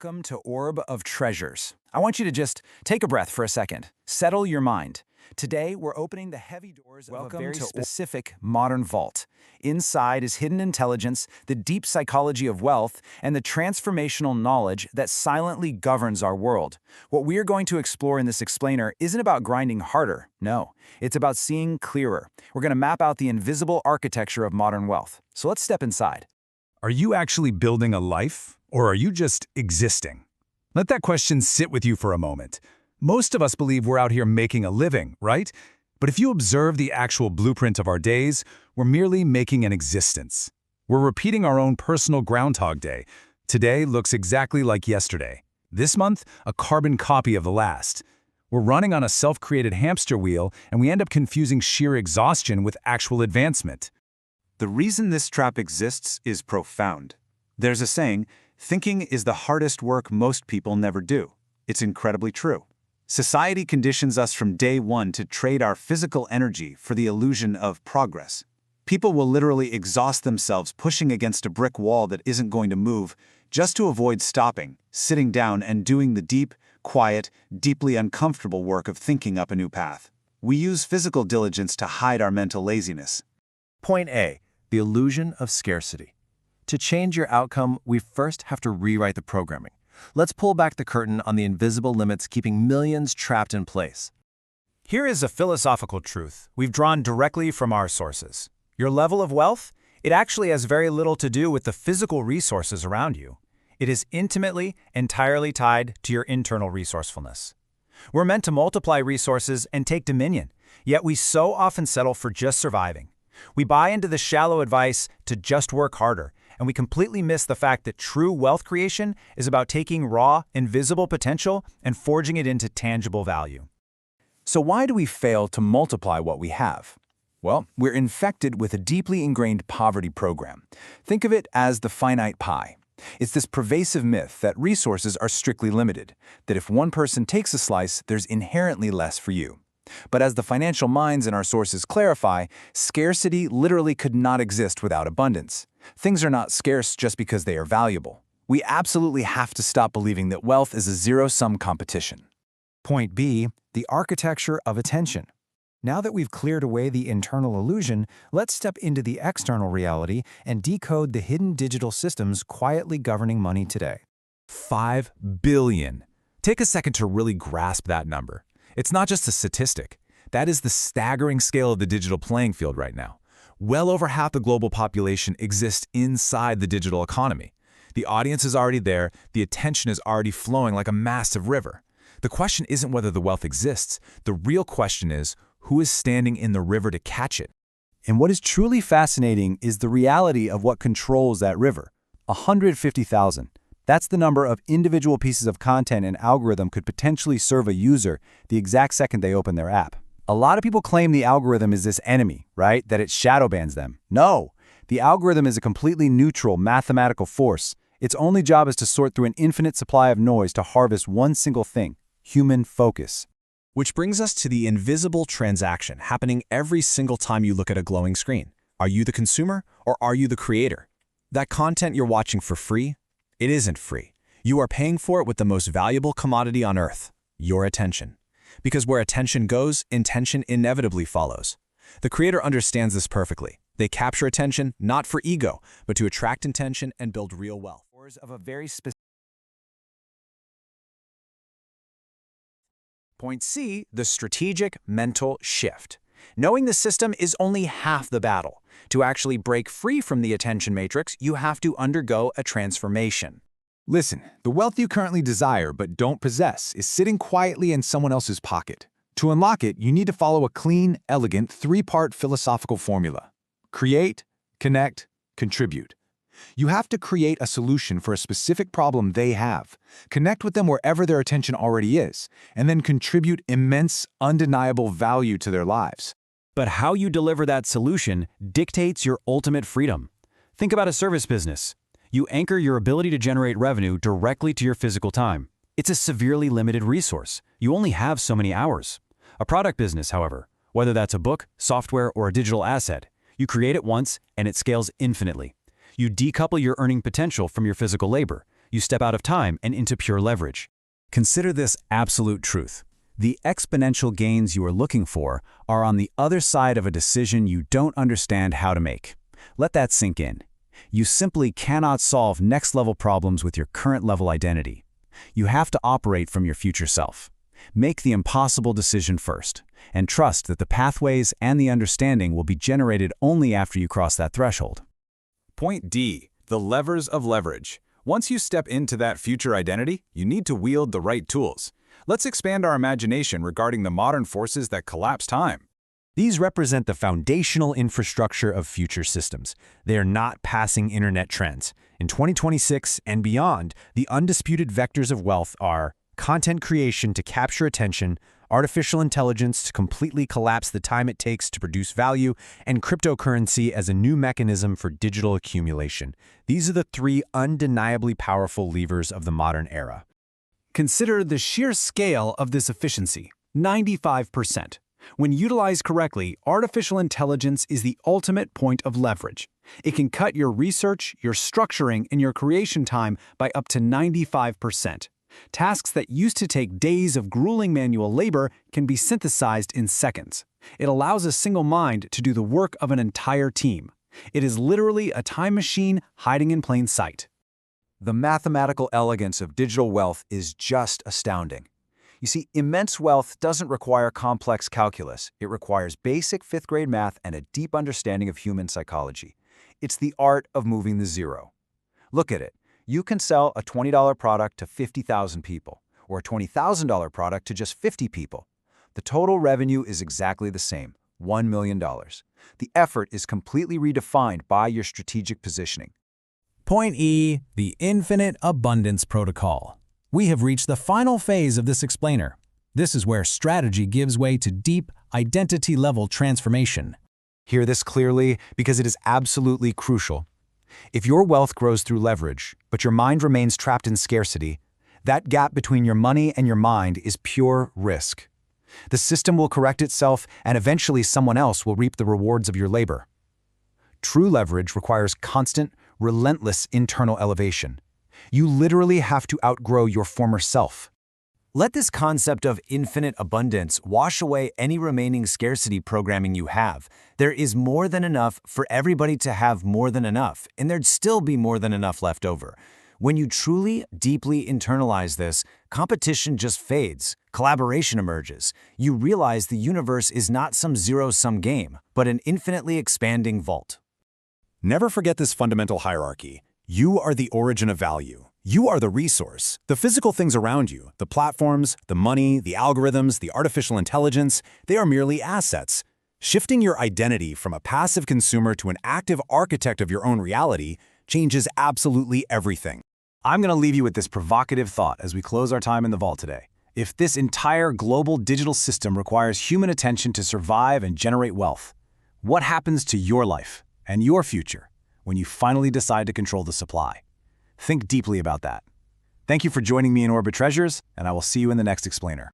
Welcome to Orb of Treasures. I want you to just take a breath for a second. Settle your mind. Today, we're opening the heavy doors of a very specific modern vault. Inside is hidden intelligence, the deep psychology of wealth, and the transformational knowledge that silently governs our world. What we are going to explore in this explainer isn't about grinding harder. No, it's about seeing clearer. We're going to map out the invisible architecture of modern wealth. So let's step inside. Are you actually building a life, or are you just existing? Let that question sit with you for a moment. Most of us believe we're out here making a living, right? But if you observe the actual blueprint of our days, we're merely making an existence. We're repeating our own personal Groundhog Day. Today looks exactly like yesterday. This month, a carbon copy of the last. We're running on a self-created hamster wheel, and we end up confusing sheer exhaustion with actual advancement. The reason this trap exists is profound. There's a saying, thinking is the hardest work most people never do. It's incredibly true. Society conditions us from day one to trade our physical energy for the illusion of progress. People will literally exhaust themselves pushing against a brick wall that isn't going to move just to avoid stopping, sitting down, and doing the deep, quiet, deeply uncomfortable work of thinking up a new path. We use physical diligence to hide our mental laziness. Point A. The illusion of scarcity. To change your outcome, we first have to rewrite the programming. Let's pull back the curtain on the invisible limits keeping millions trapped in place. Here is a philosophical truth we've drawn directly from our sources. Your level of wealth, it actually has very little to do with the physical resources around you. It is intimately, entirely tied to your internal resourcefulness. We're meant to multiply resources and take dominion, yet we so often settle for just surviving. We buy into the shallow advice to just work harder, and we completely miss the fact that true wealth creation is about taking raw, invisible potential and forging it into tangible value. So why do we fail to multiply what we have? Well, we're infected with a deeply ingrained poverty program. Think of it as the finite pie. It's this pervasive myth that resources are strictly limited, that if one person takes a slice, there's inherently less for you. But as the financial minds in our sources clarify, scarcity literally could not exist without abundance. Things are not scarce just because they are valuable. We absolutely have to stop believing that wealth is a zero-sum competition. Point B, the architecture of attention. Now that we've cleared away the internal illusion, let's step into the external reality and decode the hidden digital systems quietly governing money today. 5 billion. Take a second to really grasp that number. It's not just a statistic. That is the staggering scale of the digital playing field right now. Well over half the global population exists inside the digital economy. The audience is already there, the attention is already flowing like a massive river. The question isn't whether the wealth exists. The real question is, who is standing in the river to catch it? And what is truly fascinating is the reality of what controls that river. 150,000. That's the number of individual pieces of content an algorithm could potentially serve a user the exact second they open their app. A lot of people claim the algorithm is this enemy, right? That it shadow bans them. No, the algorithm is a completely neutral mathematical force. Its only job is to sort through an infinite supply of noise to harvest one single thing: human focus. Which brings us to the invisible transaction happening every single time you look at a glowing screen. Are you the consumer or are you the creator? That content you're watching for free? It isn't free. You are paying for it with the most valuable commodity on earth, your attention. Because where attention goes, intention inevitably follows. The creator understands this perfectly. They capture attention not for ego, but to attract attention and build real wealth. Of a very specific. Point C, the strategic mental shift. Knowing the system is only half the battle. To actually break free from the attention matrix, you have to undergo a transformation. Listen, the wealth you currently desire but don't possess is sitting quietly in someone else's pocket. To unlock it, you need to follow a clean, elegant, three-part philosophical formula. Create, connect, contribute. You have to create a solution for a specific problem they have, connect with them wherever their attention already is, and then contribute immense, undeniable value to their lives. But how you deliver that solution dictates your ultimate freedom. Think about a service business. You anchor your ability to generate revenue directly to your physical time. It's a severely limited resource. You only have so many hours. A product business, however, whether that's a book, software, or a digital asset, you create it once and it scales infinitely. You decouple your earning potential from your physical labor. You step out of time and into pure leverage. Consider this absolute truth. The exponential gains you are looking for are on the other side of a decision you don't understand how to make. Let that sink in. You simply cannot solve next-level problems with your current-level identity. You have to operate from your future self. Make the impossible decision first, and trust that the pathways and the understanding will be generated only after you cross that threshold. Point D, the levers of leverage. Once you step into that future identity, you need to wield the right tools. Let's expand our imagination regarding the modern forces that collapse time. These represent the foundational infrastructure of future systems. They are not passing internet trends. In 2026 and beyond, the undisputed vectors of wealth are content creation to capture attention, artificial intelligence to completely collapse the time it takes to produce value, and cryptocurrency as a new mechanism for digital accumulation. These are the three undeniably powerful levers of the modern era. Consider the sheer scale of this efficiency, 95%. When utilized correctly, artificial intelligence is the ultimate point of leverage. It can cut your research, your structuring, and your creation time by up to 95%. Tasks that used to take days of grueling manual labor can be synthesized in seconds. It allows a single mind to do the work of an entire team. It is literally a time machine hiding in plain sight. The mathematical elegance of digital wealth is just astounding. You see, immense wealth doesn't require complex calculus. It requires basic fifth-grade math and a deep understanding of human psychology. It's the art of moving the zero. Look at it. You can sell a $20 product to 50,000 people, or a $20,000 product to just 50 people. The total revenue is exactly the same, $1 million. The effort is completely redefined by your strategic positioning. Point E, the Infinite Abundance Protocol. We have reached the final phase of this explainer. This is where strategy gives way to deep, identity-level transformation. Hear this clearly because it is absolutely crucial. If your wealth grows through leverage, but your mind remains trapped in scarcity, that gap between your money and your mind is pure risk. The system will correct itself, and eventually someone else will reap the rewards of your labor. True leverage requires constant, relentless internal elevation. You literally have to outgrow your former self. Let this concept of infinite abundance wash away any remaining scarcity programming you have. There is more than enough for everybody to have more than enough, and there'd still be more than enough left over. When you truly, deeply internalize this, competition just fades, collaboration emerges. You realize the universe is not some zero-sum game, but an infinitely expanding vault. Never forget this fundamental hierarchy. You are the origin of value. You are the resource. The physical things around you, the platforms, the money, the algorithms, the artificial intelligence, they are merely assets. Shifting your identity from a passive consumer to an active architect of your own reality changes absolutely everything. I'm going to leave you with this provocative thought as we close our time in the vault today. If this entire global digital system requires human attention to survive and generate wealth, what happens to your life and your future when you finally decide to control the supply? Think deeply about that. Thank you for joining me in Orbit Treasures, and I will see you in the next explainer.